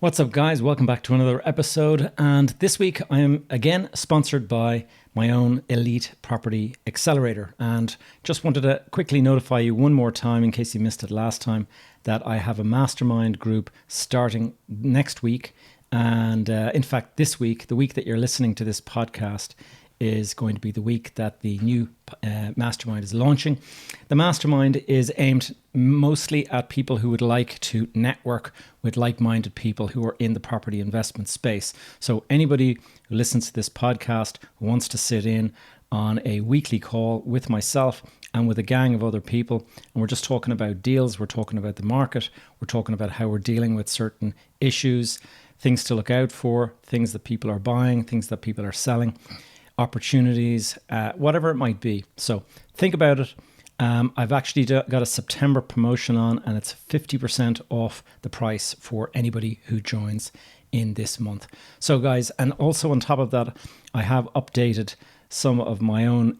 What's up, guys? Welcome back to another episode. And this week I am again sponsored by my own elite property accelerator. And just wanted to quickly notify you one more time, in case you missed it last time, that I have a mastermind group starting next week. And in fact, this week, the week that you're listening to this podcast, is going to be the week that the new mastermind is launching. The mastermind is aimed mostly at people who would like to network with like-minded people who are in the property investment space. So anybody who listens to this podcast who wants to sit in on a weekly call with myself and with a gang of other people, and we're just talking about deals, we're talking about the market, we're talking about how we're dealing with certain issues, things to look out for, things that people are buying, things that people are selling, opportunities, whatever it might be. So think about it. I've actually got a September promotion on, and it's 50% off the price for anybody who joins in this month. So guys, and also on top of that, I have updated some of my own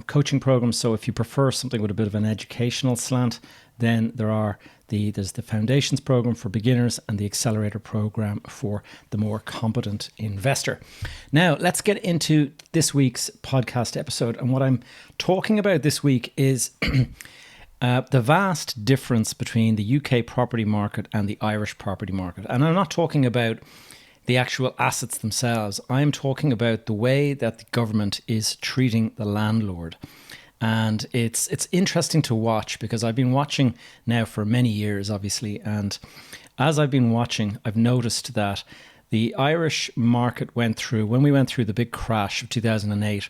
coaching programs. So if you prefer something with a bit of an educational slant, then there's the Foundations program for beginners and the Accelerator program for the more competent investor. Now, let's get into this week's podcast episode. And what I'm talking about this week is the vast difference between the UK property market and the Irish property market. And I'm not talking about the actual assets themselves. I'm talking about the way that the government is treating the landlord. And it's interesting to watch, because I've been watching now for many years, obviously. And as I've been watching, I've noticed that the Irish market when we went through the big crash of 2008,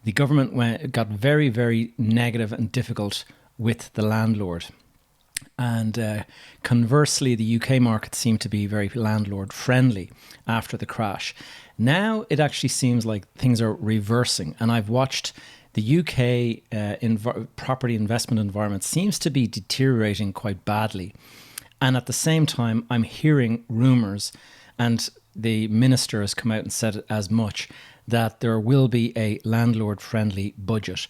the government got very, very negative and difficult with the landlord. And conversely, the UK market seemed to be very landlord friendly after the crash. Now it actually seems like things are reversing. And I've watched the UK property investment environment seems to be deteriorating quite badly. And at the same time, I'm hearing rumours, and the minister has come out and said it as much, that there will be a landlord-friendly budget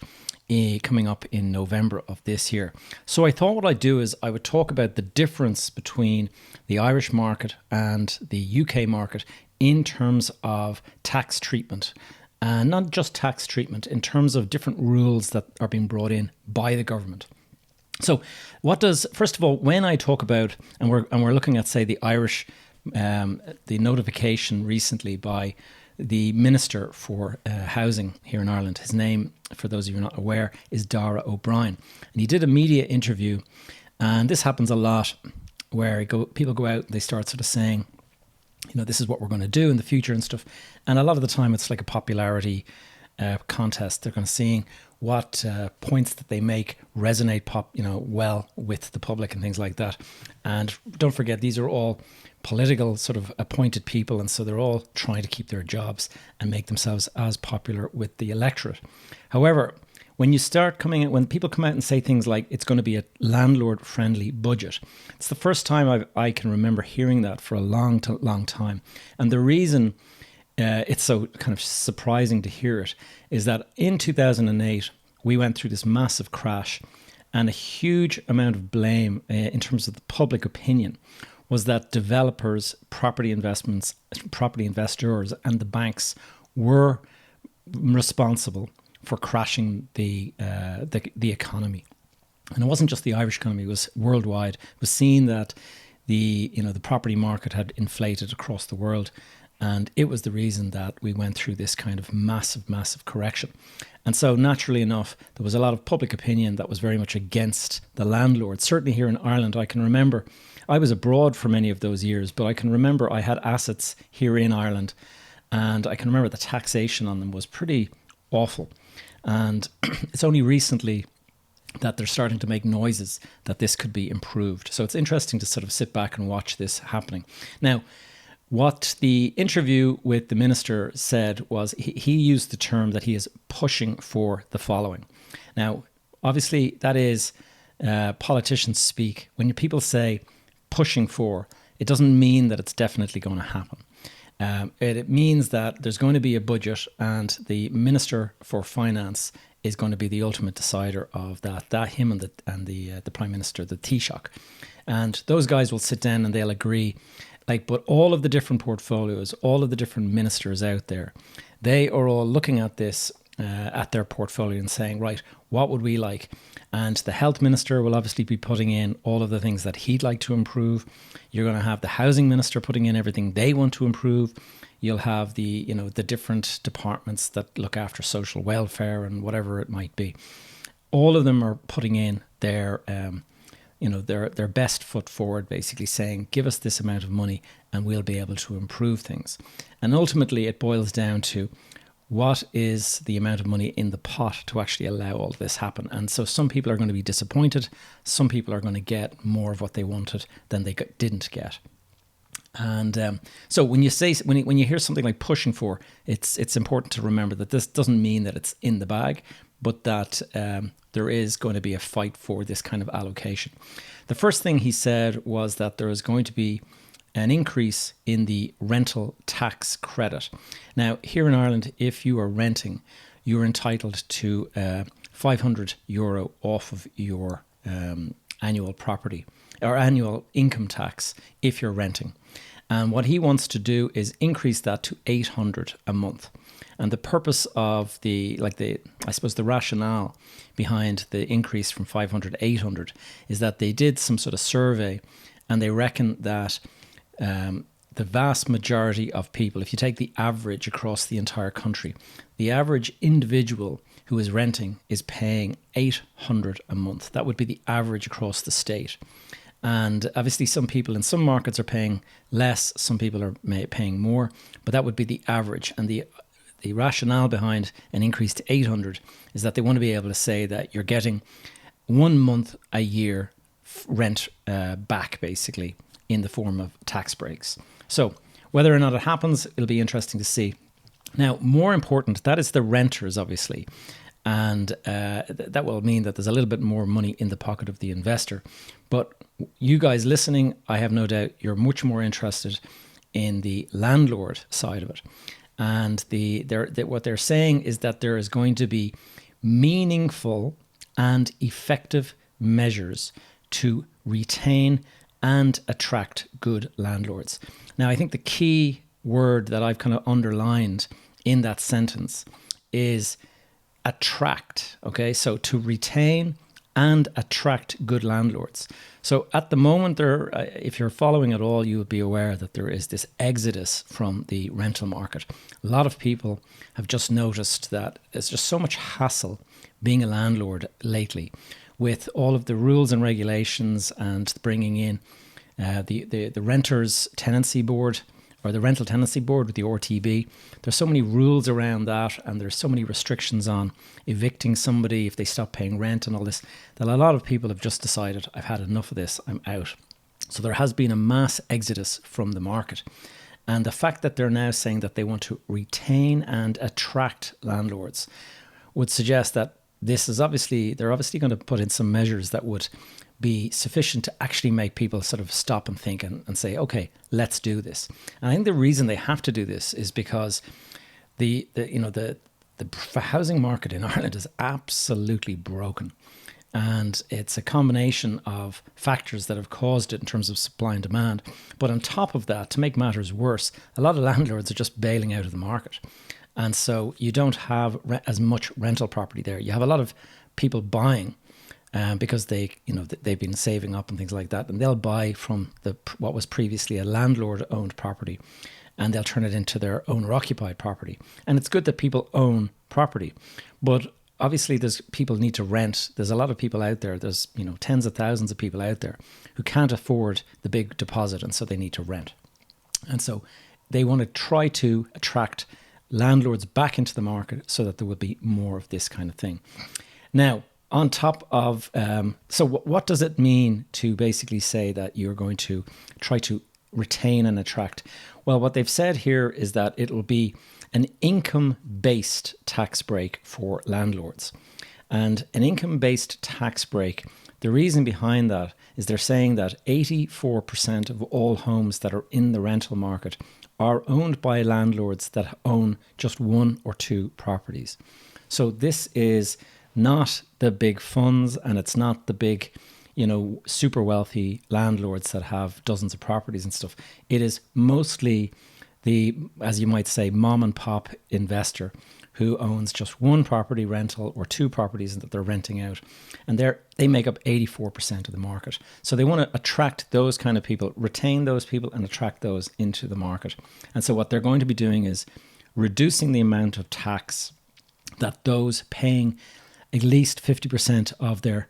coming up in November of this year. So I thought what I'd do is I would talk about the difference between the Irish market and the UK market in terms of tax treatment. And not just tax treatment, in terms of different rules that are being brought in by the government. So first of all, when I talk about, and we're looking at, say, the Irish, the notification recently by the Minister for Housing here in Ireland, his name, for those of you who are not aware, is Dara O'Brien. And he did a media interview, and this happens a lot, where people go out and they start sort of saying, this is what we're going to do in the future and stuff. And a lot of the time it's like a popularity contest. They're going to see what points that they make resonate well with the public and things like that. And don't forget, these are all political sort of appointed people. And so they're all trying to keep their jobs and make themselves as popular with the electorate. However, when people come out and say things like it's going to be a landlord-friendly budget, it's the first time I can remember hearing that for a long time. And the reason it's so kind of surprising to hear it is that in 2008, we went through this massive crash, and a huge amount of blame in terms of the public opinion was that developers, property investors, and the banks were responsible for crashing the economy. And it wasn't just the Irish economy, it was worldwide. It was seen that the property market had inflated across the world, and it was the reason that we went through this kind of massive correction. And so naturally enough, there was a lot of public opinion that was very much against the landlord. Certainly here in Ireland, I can remember, I was abroad for many of those years, but I can remember I had assets here in Ireland, and I can remember the taxation on them was pretty awful. And it's only recently that they're starting to make noises that this could be improved. So it's interesting to sort of sit back and watch this happening. Now, what the interview with the minister said was he used the term that he is pushing for the following. Now, obviously, that is politicians speak. When people say pushing for, it doesn't mean that it's definitely going to happen. It means that there's going to be a budget, and the Minister for Finance is going to be the ultimate decider of that. Him and the Prime Minister, the Taoiseach. And those guys will sit down and they'll agree But all of the different portfolios, all of the different ministers out there, they are all looking at this, at their portfolio and saying, right, what would we like? And the health minister will obviously be putting in all of the things that he'd like to improve. You're going to have the housing minister putting in everything they want to improve. You'll have the different departments that look after social welfare and whatever it might be. All of them are putting in their best foot forward, basically saying, give us this amount of money and we'll be able to improve things. And ultimately it boils down to, what is the amount of money in the pot to actually allow all this happen? And so some people are going to be disappointed. Some people are going to get more of what they wanted than they didn't get. And so when you hear something like pushing for, it's important to remember that this doesn't mean that it's in the bag, but that there is going to be a fight for this kind of allocation. The first thing he said was that there is going to be an increase in the rental tax credit. Now, here in Ireland, if you are renting, you're entitled to €500 off of your annual property or annual income tax if you're renting. And what he wants to do is increase that to 800 a month. And the purpose of the rationale behind the increase from 500 to 800 is that they did some sort of survey, and they reckon that the vast majority of people, if you take the average across the entire country, the average individual who is renting is paying 800 a month. That would be the average across the state. And obviously some people in some markets are paying less, some people are paying more, but that would be the average. And the rationale behind an increase to 800 is that they want to be able to say that you're getting 1 month a year rent back, basically, in the form of tax breaks. So whether or not it happens, it'll be interesting to see. Now, more important, that is the renters, obviously. And that will mean that there's a little bit more money in the pocket of the investor. But you guys listening, I have no doubt you're much more interested in the landlord side of it. And what they're saying is that there is going to be meaningful and effective measures to retain and attract good landlords. Now, I think the key word that I've kind of underlined in that sentence is attract. Okay, so to retain and attract good landlords. So at the moment, if you're following at all, you would be aware that there is this exodus from the rental market. A lot of people have just noticed that there's just so much hassle being a landlord lately, with all of the rules and regulations and bringing in the renters tenancy board, or the rental tenancy board with the RTB. There's so many rules around that, and there's so many restrictions on evicting somebody if they stop paying rent and all this, that a lot of people have just decided, I've had enough of this, I'm out. So there has been a mass exodus from the market. And the fact that they're now saying that they want to retain and attract landlords would suggest that they're obviously going to put in some measures that would be sufficient to actually make people sort of stop and think and say, okay, let's do this. And I think the reason they have to do this is because the housing market in Ireland is absolutely broken. And it's a combination of factors that have caused it in terms of supply and demand. But on top of that, to make matters worse, a lot of landlords are just bailing out of the market. And so you don't have as much rental property there. You have a lot of people buying because they've been saving up and things like that, and they'll buy from what was previously a landlord-owned property, and they'll turn it into their owner-occupied property. And it's good that people own property, but obviously people need to rent. There's a lot of people out there. There's tens of thousands of people out there who can't afford the big deposit, and so they need to rent. And so they want to try to attract landlords back into the market so that there will be more of this kind of thing. Now, on top of, what does it mean to basically say that you're going to try to retain and attract? Well, what they've said here is that it will be an income-based tax break for landlords. And an income-based tax break, the reason behind that is they're saying that 84% of all homes that are in the rental market are owned by landlords that own just 1 or 2 properties. So this is not the big funds, and it's not the big, super wealthy landlords that have dozens of properties and stuff. It is mostly the, as you might say, mom and pop investor who owns just one property rental or two properties that they're renting out. And they make up 84% of the market. So they want to attract those kind of people, retain those people and attract those into the market. And so what they're going to be doing is reducing the amount of tax that those paying at least 50% of their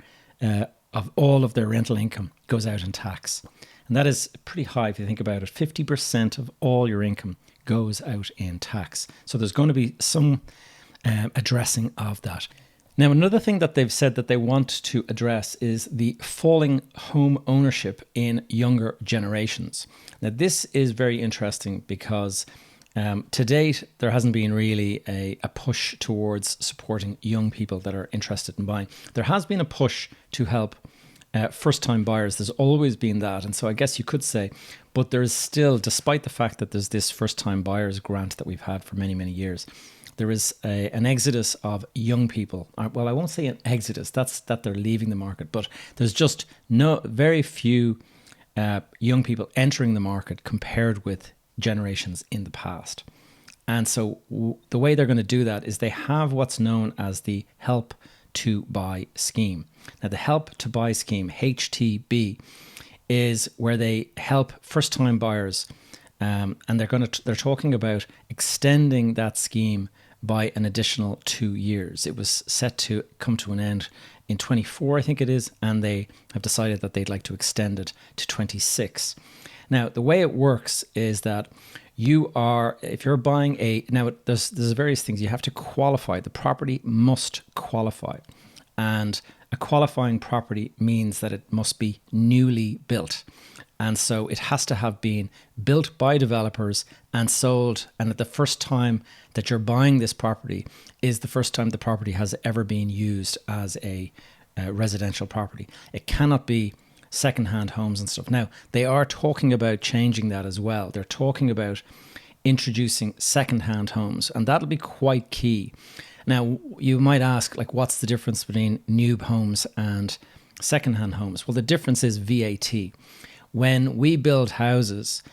of all of their rental income goes out in tax. And that is pretty high if you think about it. 50% of all your income goes out in tax. So there's going to be some addressing of that. Now, another thing that they've said that they want to address is the falling home ownership in younger generations. Now, this is very interesting because to date, there hasn't been really a push towards supporting young people that are interested in buying. There has been a push to help first-time buyers. There's always been that. And so I guess you could say, but there's still, despite the fact that there's this first-time buyers grant that we've had for many, many years, there is an exodus of young people. Well, I won't say an exodus, that's that they're leaving the market, but there's just very few young people entering the market compared with generations in the past. And so the way they're going to do that is they have what's known as the Help to Buy scheme. Now, the Help to Buy scheme, HTB, is where they help first-time buyers, and they're talking about extending that scheme by an additional 2 years. It was set to come to an end in 24, I think it is, and they have decided that they'd like to extend it to 26. Now, the way it works is that if you're buying there's various things. You have to qualify. The property must qualify. And a qualifying property means that it must be newly built. And so it has to have been built by developers and sold. And at the first time that you're buying this property is the first time the property has ever been used as a residential property. It cannot be secondhand homes and stuff. Now, they are talking about changing that as well. They're talking about introducing secondhand homes, and that'll be quite key. Now, you might ask, what's the difference between new homes and secondhand homes? Well, the difference is VAT. When we build houses,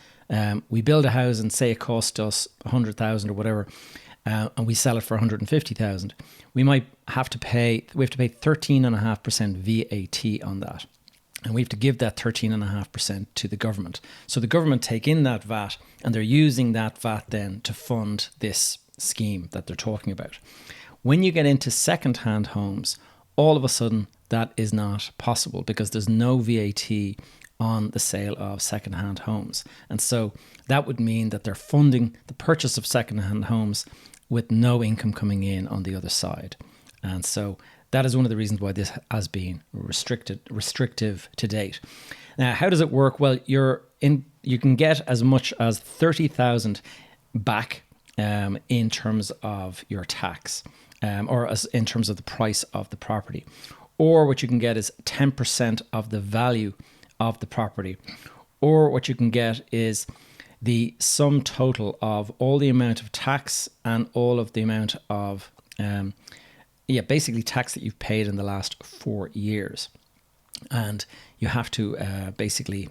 we build a house and say it cost us 100,000 or whatever, and we sell it for 150,000. We have to pay 13.5% VAT on that. And we have to give that 13.5% to the government. So the government take in that VAT, and they're using that VAT then to fund this scheme that they're talking about. When you get into second-hand homes, all of a sudden that is not possible because there's no VAT on the sale of second-hand homes. And so that would mean that they're funding the purchase of second-hand homes with no income coming in on the other side. And so that is one of the reasons why this has been restrictive to date. Now, how does it work? Well, you can get as much as 30,000 back in terms of your tax, or in terms of the price of the property. Or what you can get is 10% of the value of the property. Or what you can get is the sum total of all the amount of tax and all of the amount of basically tax that you've paid in the last 4 years. And you have to basically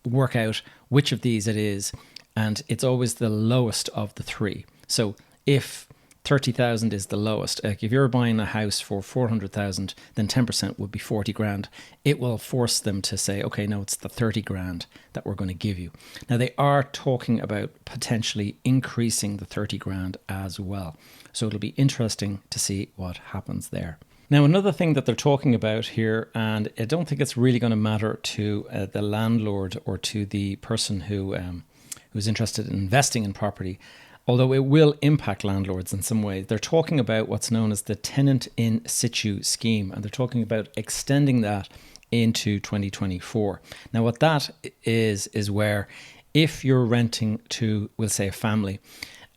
work out which of these it is, and it's always the lowest of the three. So if 30,000 is the lowest, if you're buying a house for 400,000, then 10% would be 40 grand. It will force them to say, okay, no, it's the 30 grand that we're going to give you. Now, they are talking about potentially increasing the 30 grand as well. So it'll be interesting to see what happens there. Now, another thing that they're talking about here, and I don't think it's really going to matter to the landlord or to the person who's interested in investing in property, although it will impact landlords in some way. They're talking about what's known as the tenant in situ scheme, and they're talking about extending that into 2024. Now, what that is where if you're renting to, we'll say, a family,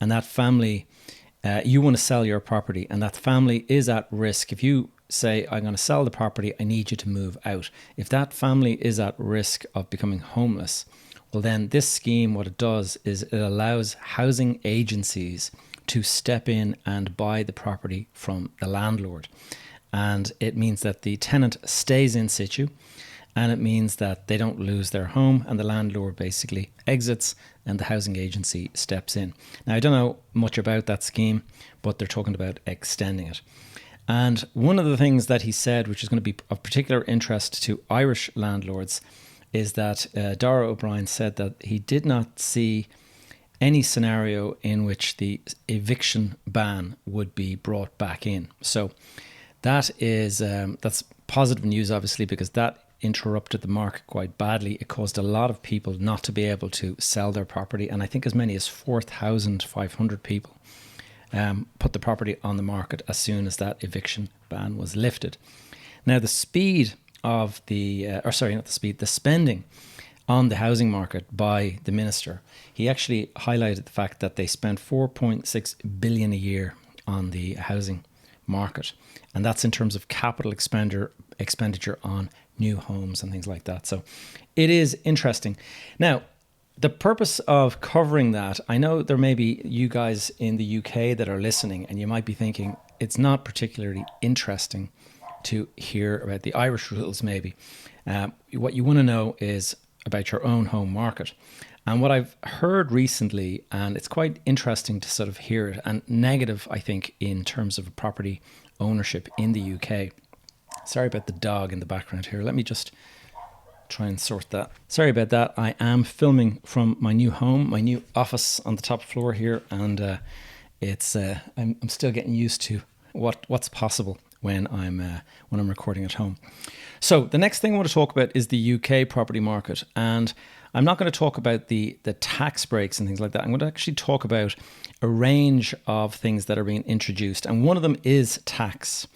and that family, you want to sell your property, and that family is at risk. If you say, I'm going to sell the property, I need you to move out. If that family is at risk of becoming homeless, well, then this scheme, what it does is it allows housing agencies to step in and buy the property from the landlord. And it means that the tenant stays in situ, and it means that they don't lose their home, and the landlord basically exits and the housing agency steps in. Now, I don't know much about that scheme, but they're talking about extending it. And one of the things that he said, which is going to be of particular interest to Irish landlords, is that Dara O'Brien said that he did not see any scenario in which the eviction ban would be brought back in. So that is that's positive news, obviously, because that interrupted the market quite badly. It caused a lot of people not to be able to sell their property, and I think as many as 4,500 people put the property on the market as soon as that eviction ban was lifted. Now, the speed of the spending on the housing market by the minister, he actually highlighted the fact that they spent 4.6 billion a year on the housing market, and that's in terms of capital expenditure on new homes and things like that. So it is interesting. Now, the purpose of covering that, I know there may be you guys in the UK that are listening, and you might be thinking it's not particularly interesting to hear about the Irish rules maybe. What you want to know is about your own home market. And what I've heard recently, and it's quite interesting to sort of hear it, and negative, I think, in terms of property ownership in the UK. Sorry about the dog in the background here. Let me just try and sort that. Sorry about that. I am filming from my new home, my new office on the top floor here, and I'm still getting used to what's possible when I'm recording at home. So the next thing I want to talk about is the UK property market, and I'm not going to talk about the tax breaks and things like that. I'm going to actually talk about a range of things that are being introduced, and one of them is tax.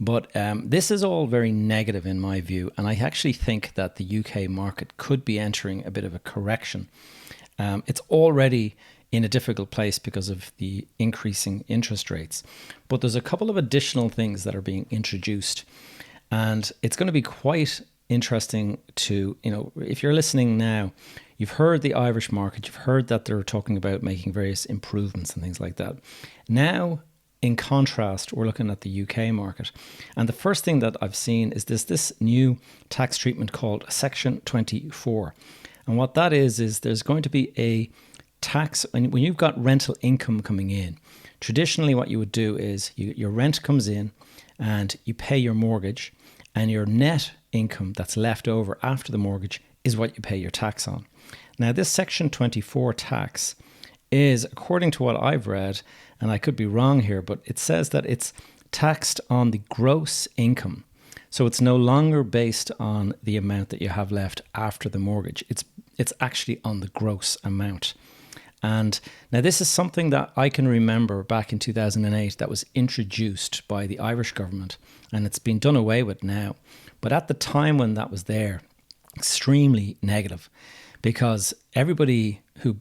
But this is all very negative in my view, and I actually think that the UK market could be entering a bit of a correction. It's already in a difficult place because of the increasing interest rates, but there's a couple of additional things that are being introduced, and it's going to be quite interesting to, if you're listening now, you've heard the Irish market, you've heard that they're talking about making various improvements and things like that. Now, in contrast, we're looking at the UK market. And the first thing that I've seen is this new tax treatment called Section 24. And what that is there's going to be a tax when you've got rental income coming in. Traditionally, what you would do is your rent comes in and you pay your mortgage, and your net income that's left over after the mortgage is what you pay your tax on. Now, this Section 24 tax is, according to what I've read, and I could be wrong here, but it says that it's taxed on the gross income. So it's no longer based on the amount that you have left after the mortgage. It's actually on the gross amount. And now this is something that I can remember back in 2008 that was introduced by the Irish government, and it's been done away with now. But at the time when that was there, extremely negative, because everybody who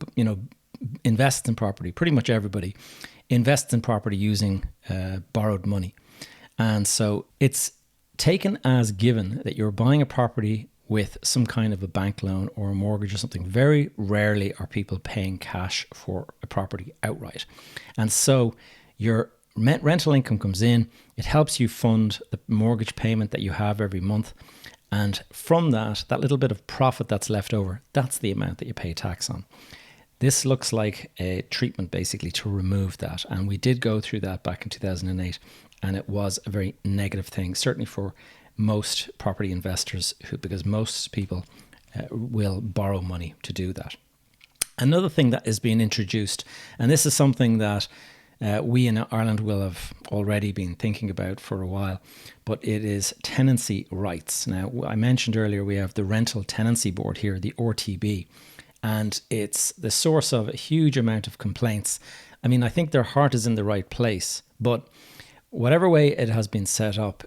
invests in property, pretty much everybody invests in property using borrowed money. And so it's taken as given that you're buying a property with some kind of a bank loan or a mortgage or something. Very rarely are people paying cash for a property outright. And so your rental income comes in, it helps you fund the mortgage payment that you have every month. And from that little bit of profit that's left over, that's the amount that you pay tax on. This looks like a treatment basically to remove that. And we did go through that back in 2008, and it was a very negative thing, certainly for most property investors, because most people will borrow money to do that. Another thing that is being introduced, and this is something that we in Ireland will have already been thinking about for a while, but it is tenancy rights. Now, I mentioned earlier we have the Rental Tenancy Board here, the RTB, and it's the source of a huge amount of complaints. I mean, I think their heart is in the right place, but whatever way it has been set up,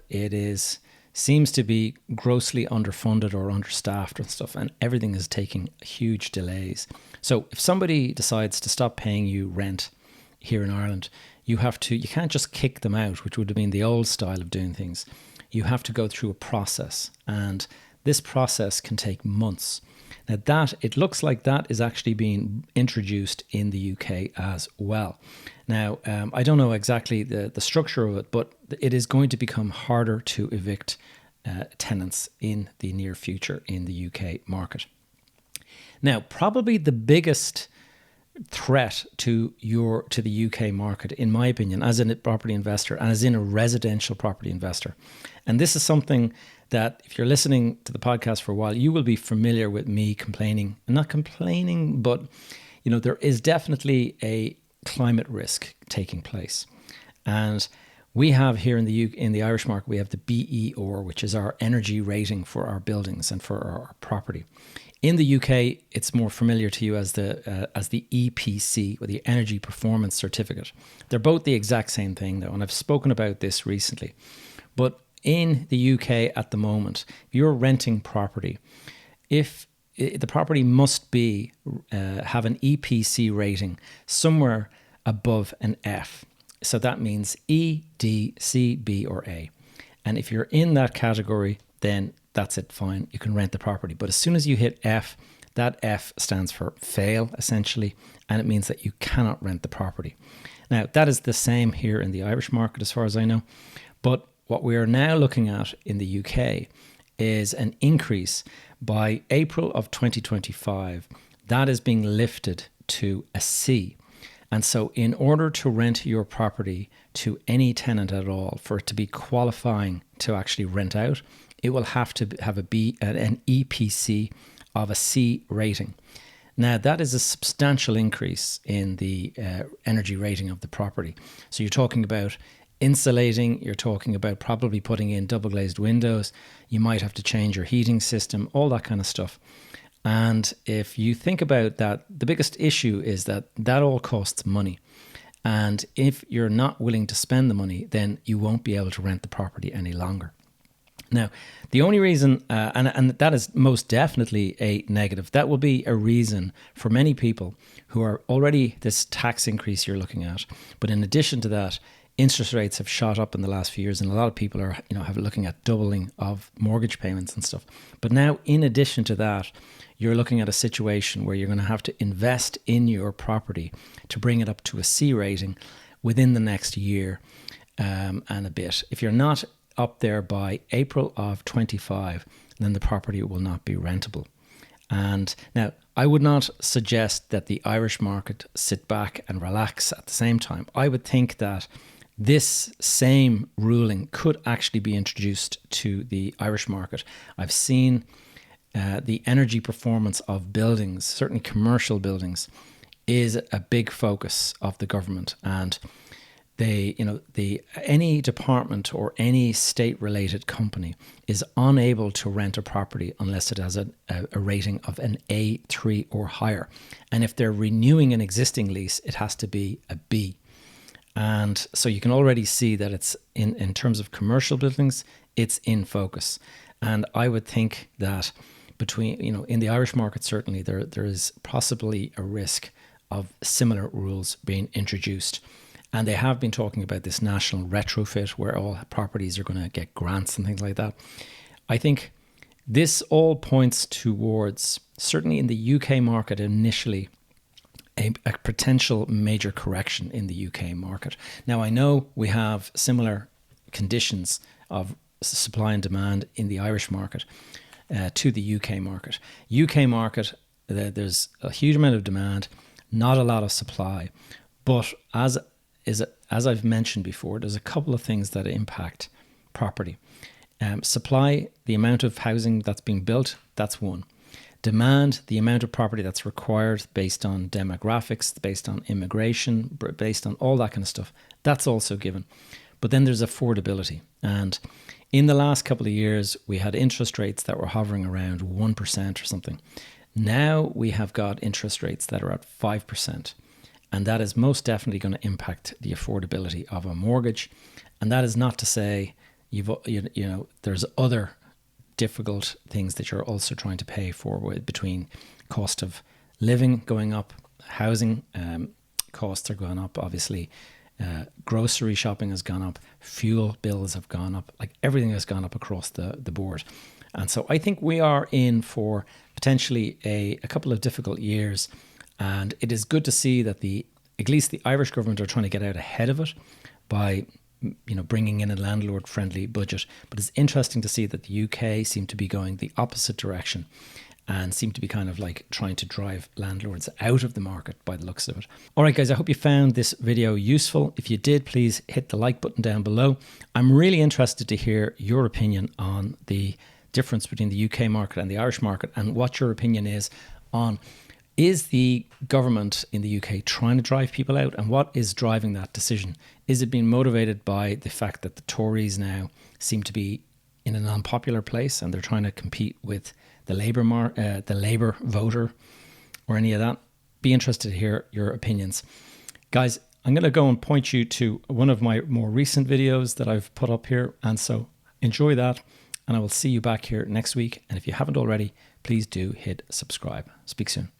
seems to be grossly underfunded or understaffed and stuff, and everything is taking huge delays. So if somebody decides to stop paying you rent here in Ireland, you can't just kick them out, which would have been the old style of doing things. You have to go through a process, and this process can take months. Now that, it looks like that is actually being introduced in the UK as well. Now, I don't know exactly the structure of it, but it is going to become harder to evict tenants in the near future in the UK market. Now, probably the biggest threat to the UK market, in my opinion, as a property investor and as in a residential property investor. And this is something that if you're listening to the podcast for a while, you will be familiar with me complaining, and not complaining, but there is definitely a climate risk taking place. And we have here in the Irish market, we have the BER, which is our energy rating for our buildings and for our property. In the UK, it's more familiar to you as the EPC, or the Energy Performance Certificate. They're both the exact same thing, though, and I've spoken about this recently. But in the UK at the moment, if you're renting property, if the property must have an EPC rating somewhere above an F. So that means E, D, C, B, or A. And if you're in that category, then that's it, fine. You can rent the property. But as soon as you hit F, that F stands for fail, essentially, and it means that you cannot rent the property. Now, that is the same here in the Irish market, as far as I know. But what we are now looking at in the UK is an increase by April of 2025. That is being lifted to a C. And so in order to rent your property to any tenant at all, for it to be qualifying to actually rent out, it will have to have an EPC of a C rating. Now, that is a substantial increase in the energy rating of the property. So you're talking about insulating, you're talking about probably putting in double glazed windows, you might have to change your heating system, all that kind of stuff. And if you think about that, the biggest issue is that all costs money. And if you're not willing to spend the money, then you won't be able to rent the property any longer. Now, the only reason, and that is most definitely a negative, that will be a reason for many people who are already this tax increase you're looking at. But in addition to that, interest rates have shot up in the last few years, and a lot of people are, looking at doubling of mortgage payments and stuff. But now, in addition to that, you're looking at a situation where you're going to have to invest in your property to bring it up to a C rating within the next year and a bit. If you're not up there by April of 25, then the property will not be rentable. And now, I would not suggest that the Irish market sit back and relax at the same time. I would think that this same ruling could actually be introduced to the Irish market. I've seen the energy performance of buildings, certainly commercial buildings, is a big focus of the government, and any department or any state-related company is unable to rent a property unless it has a rating of an A3 or higher. And if they're renewing an existing lease, it has to be a B. And so you can already see that it's in terms of commercial buildings, it's in focus. And I would think that in the Irish market, certainly there is possibly a risk of similar rules being introduced. And they have been talking about this national retrofit where all properties are going to get grants and things like that. I think this all points towards, certainly in the UK market initially, a potential major correction in the UK market. Now, I know we have similar conditions of supply and demand in the Irish market to the UK market. UK market, there's a huge amount of demand, not a lot of supply. But as I've mentioned before, there's a couple of things that impact property. Supply, the amount of housing that's being built, that's one. Demand, the amount of property that's required based on demographics, based on immigration, based on all that kind of stuff, that's also given. But then there's affordability. And in the last couple of years, we had interest rates that were hovering around 1% or something. Now we have got interest rates that are at 5%. And that is most definitely going to impact the affordability of a mortgage. And that is not to say there's other difficult things that you're also trying to pay for, between cost of living going up, housing costs are going up, obviously. Grocery shopping has gone up, fuel bills have gone up, like everything has gone up across the board. And so I think we are in for potentially a couple of difficult years. And it is good to see that at least the Irish government are trying to get out ahead of it by bringing in a landlord-friendly budget. But it's interesting to see that the UK seem to be going the opposite direction and seem to be kind of like trying to drive landlords out of the market by the looks of it. All right, guys, I hope you found this video useful. If you did, please hit the like button down below. I'm really interested to hear your opinion on the difference between the UK market and the Irish market, and what your opinion is on, is the government in the UK trying to drive people out, and what is driving that decision? Is it being motivated by the fact that the Tories now seem to be in an unpopular place and they're trying to compete with the Labour voter or any of that? Be interested to hear your opinions. Guys, I'm going to go and point you to one of my more recent videos that I've put up here. And so enjoy that. And I will see you back here next week. And if you haven't already, please do hit subscribe. Speak soon.